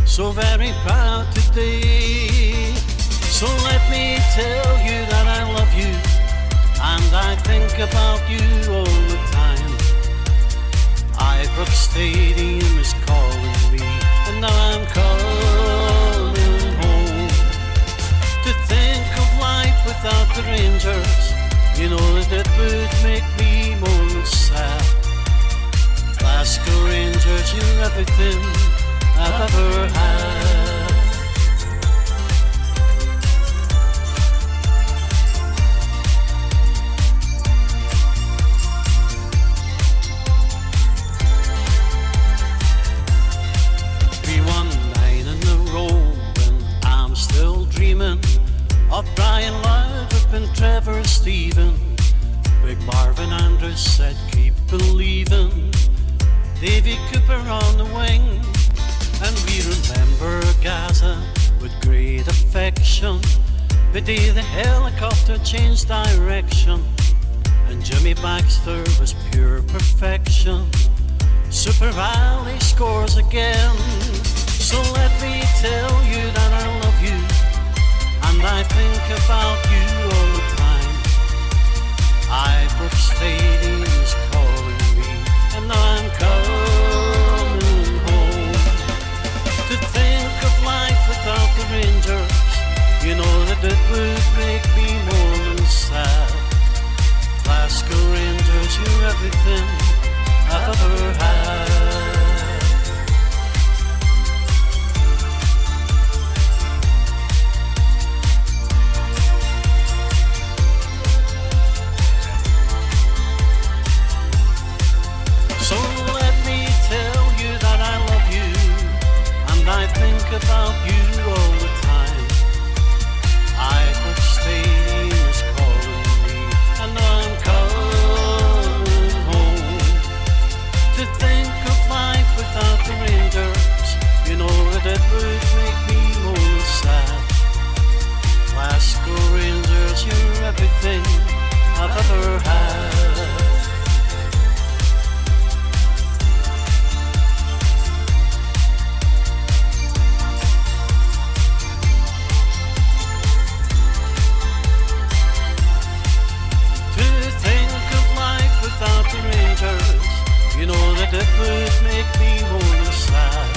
so very proud today. So let me tell you that I love you, and I think about you all the time. Ibrox Stadium is calling me, and now I'm coming home. To think of life without the Rangers, you know that it would make me more sad. Glasgow Rangers, you're everything I've ever had. We won 9 in a row, and I'm still dreaming of Brian Laudrup and Trevor Stephen. Big Marvin Andrews said keep believing, paper on the wing, and we remember Gaza with great affection. The day the helicopter changed direction, and Jimmy Baxter was pure perfection. Super Ali scores again. So let me tell you that I love you, and I think about you all the time. Ibrox Stadium is calling me, and I'm coming home. To think of life without the Rangers, you know that it would make me more than sad. Glasgow Rangers, you're everything I've ever had. So let me tell you that I love you, and I think about you all the time. Ibrox Stadium is calling me, and I'm coming home. To think of life without the Rangers, you know that it would make me more sad. Glasgow Rangers, you're everything I've ever had. Without the Rangers, you know that it would make me more than sad.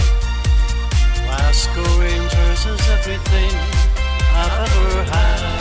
Glasgow Rangers is everything I've ever had.